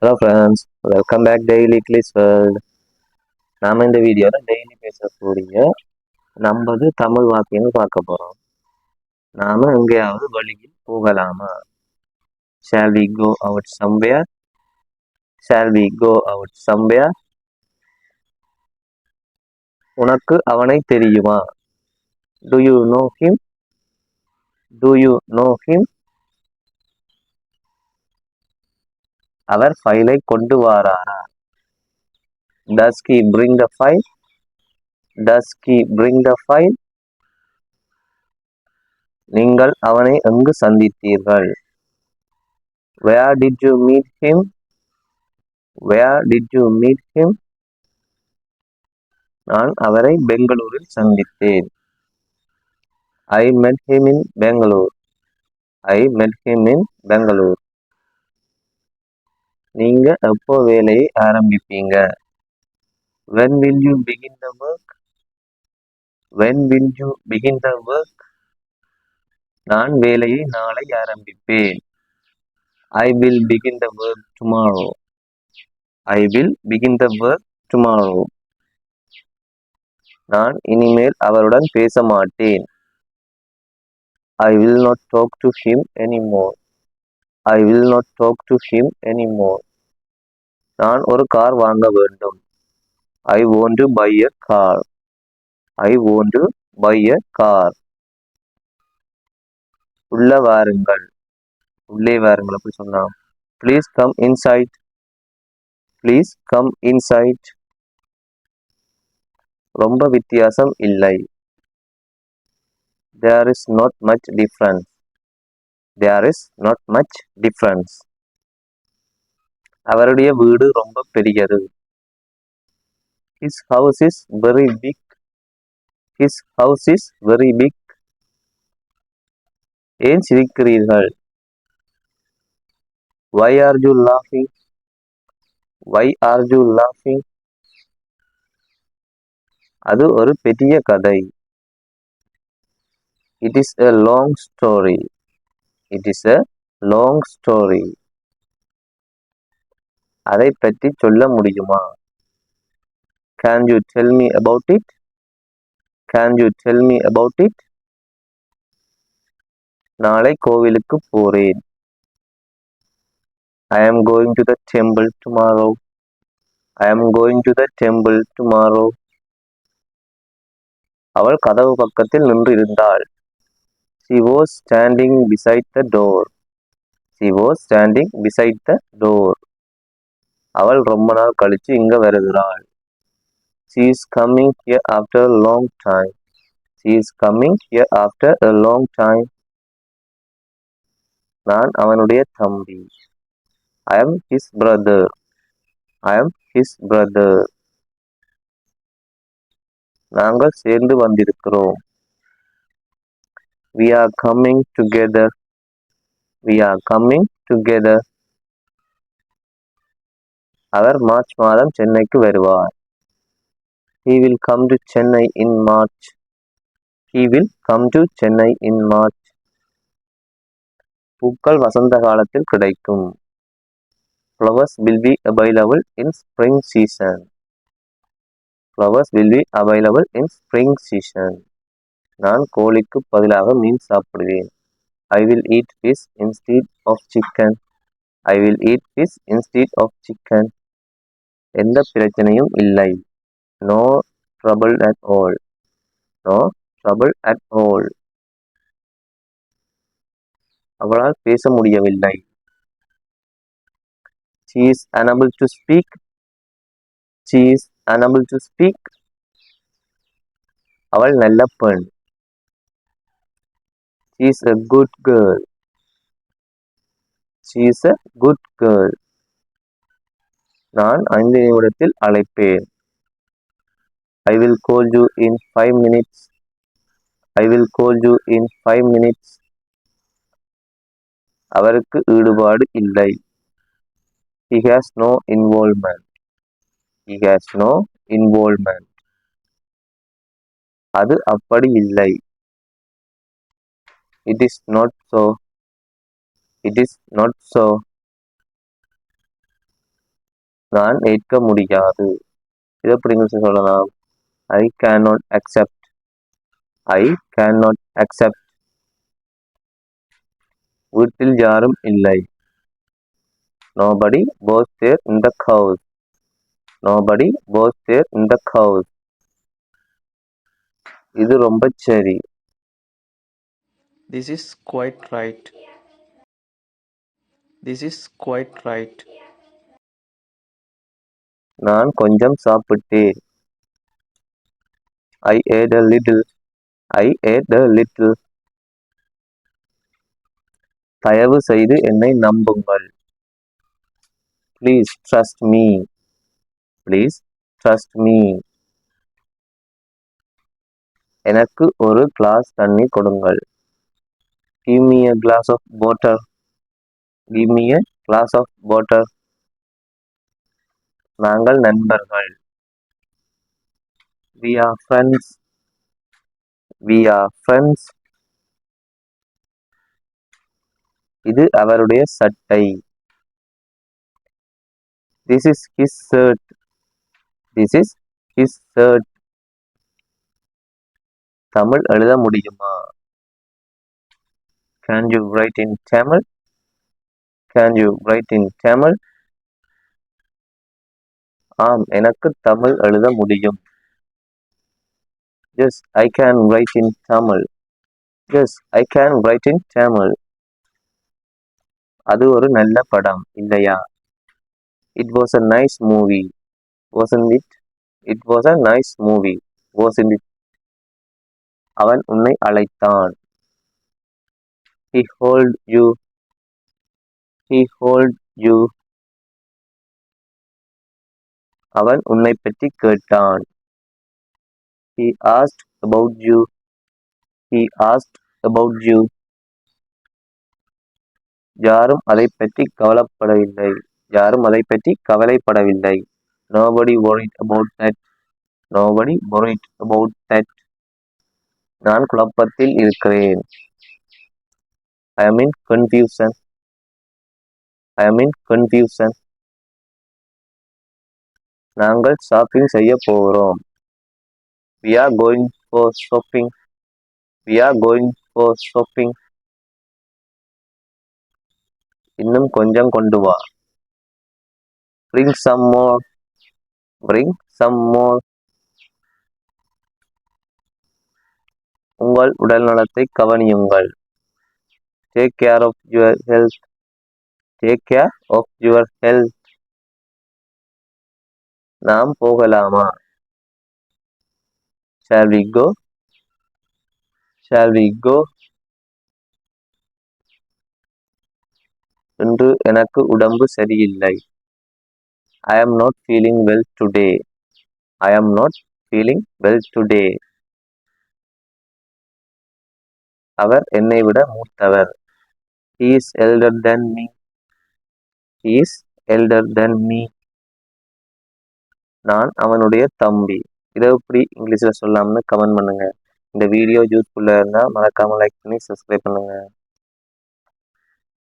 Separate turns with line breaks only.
Hello friends, welcome back daily கிளிஸ் world. நாம் இந்த வீடியோவில் டெய்லி பேசக்கூடிய 50 தமிழ் வாக்கியங்கள் பார்க்க போகிறோம். நாம் எங்கேயாவது வழியில் போகலாமா? Shall we go out somewhere? Shall we go out somewhere? உனக்கு அவனை தெரியுமா? Do you know him? Do you know him? அவர் ஃபைலை கொண்டு வாராரா? Does he bring the file? Does he bring the file? நீங்கள் அவனை எங்கு சந்தித்தீர்கள்? Where did you meet him? Where did you meet him? நான் அவரை பெங்களூரில் சந்தித்தேன். I met him in Bangalore. I met him in Bangalore. நீங்க எப்போ வேலையை ஆரம்பிப்பீங்க? When will you begin the work? When will you begin the work? நான் வேலையை நாளை ஆரம்பிப்பேன். I will begin the work tomorrow. I will begin the work tomorrow. நான் இனிமேல் அவருடன் பேச மாட்டேன். I will not talk to him anymore. I will not talk to him anymore. நான் ஒரு கார் வாங்க வேண்டும். I want to buy a car. I want to buy a car. உள்ள வாருங்கள். உள்ளே வாருங்கள் அப்படி சொன்னா. Please come inside. Please come inside. ரொம்ப வித்தியாசம் இல்லை. There is not much difference. There is not much difference. அவருடைய வீடு ரொம்ப பெரியது. His house is very big. His house is very big. ஏன் சிரிக்கிறீர்கள்? Why are you laughing? Why are you laughing? அது ஒரு பெரிய கதை. It is a long story. It is a long story. அதை பற்றி சொல்ல முடியுமா? Can you tell me about it? Can you tell me about it? நாளை கோவிலுக்கு போறேன். I am going to the temple tomorrow. I am going to the temple tomorrow. அவள் கதவு பக்கத்தில் நின்று இருந்தாள். She was standing beside the door. She was standing beside the door. அவள் ரொம்ப நாள் கழிச்சு இங்க வருகிறாள். She is coming here after a long time. She is coming here after a long time. நான் அவனுடைய தம்பி. I am his brother. I am his brother. நாங்கள் சேர்ந்து வந்திருக்கிறோம். We are coming together. We are coming together. அவர் March மாதம் சென்னைக்கு வருவார். He will come to Chennai in March. He will come to Chennai in March. பூக்கள் வசந்த காலத்தில் கிடைக்கும். Flowers will be available in spring season. Flowers will be available in spring season. நான் கோழிக்கு பதிலாக மீன் சாப்பிடுவேன். I will eat fish instead of chicken. I will eat fish instead of chicken. எந்த பிரச்சனையும் இல்லை. No trouble at all. No trouble at all. அவளால் பேச முடியவில்லை. She is unable to speak. She is unable to speak. அவள் நல்ல பெண். She is a good girl. She is a good girl. நான் 5 நிமிடத்தில் அழைப்பேன். I will call you in 5 minutes. I will call you in 5 minutes. அவருக்கு ஈடுபாடு இல்லை. He has no involvement. He has no involvement. அது அப்படி இல்லை. It is not so. It is not so. நான் ஏற்க முடியாது. இதை எப்படி இங்கிலீஷில் சொல்லலாம்? I cannot accept. I cannot accept. வீட்டில் யாரும் இல்லை. Nobody was there in the house. Nobody was there in the house. இது ரொம்ப சரி.
This is quite right. This is quite right.
நான் கொஞ்சம் சாப்பிட்டேன். I ate a little. I ate a little. தயவு செய்து என்னை நம்புங்கள். Please trust me. Please trust me. எனக்கு ஒரு கிளாஸ் தண்ணி கொடுங்கள். Give me a glass of water. Give me a glass of water. நாங்கள் நண்பர்கள். We are friends. We are friends. இது அவருடைய சட்டை. This is his shirt. This is his shirt. Tamil எழுத முடியுமா? Can you write in Tamil? Can you write in Tamil? ஆம், எனக்கு தமிழ் எழுத முடியும். Yes, I can write in Tamil. Yes, I can write in Tamil. அது ஒரு நல்ல படம், இல்லையா? It was a nice movie, wasn't it? It was a nice movie, wasn't it? அவன் உன்னை அழைத்தான். He called you. He called you. அவன் உன்னை பற்றி கேட்டான். He asked about you. He asked about you. யாரும் அதைப் பற்றி கவலைப்படவில்லை. யாரும் அதைப் பற்றி கவலைப்படவில்லை. Nobody worried about that. Nobody worried about that. நான் குழப்பத்தில் இருக்கிறேன். I am in confusion. I am in confusion. நாங்கள் ஷாப்பிங் செய்ய போகிறோம். We are going for shopping. We are going for shopping. இன்னும் கொஞ்சம் கொண்டு வா. Bring some more. Bring some more. உங்கள் உடல் நலத்தை கவனியுங்கள். Take care of your health. Take care of your health. நாம் போகலாமா? Shall we go? Shall we go? இன்று எனக்கு உடம்பு சரியில்லை. I am not feeling well today. I am not feeling well today. அவர் என்னை விட மூத்தவர். He is elder than me. He is elder than me. நான் அவனுடைய தம்பி. இதை எப்படி இங்கிலீஷில் சொல்லலாம்னு கமெண்ட் பண்ணுங்க. இந்த வீடியோ யூஸ்ஃபுல்லாக இருந்தால் மறக்காமல் லைக் பண்ணி சப்ஸ்கிரைப் பண்ணுங்க.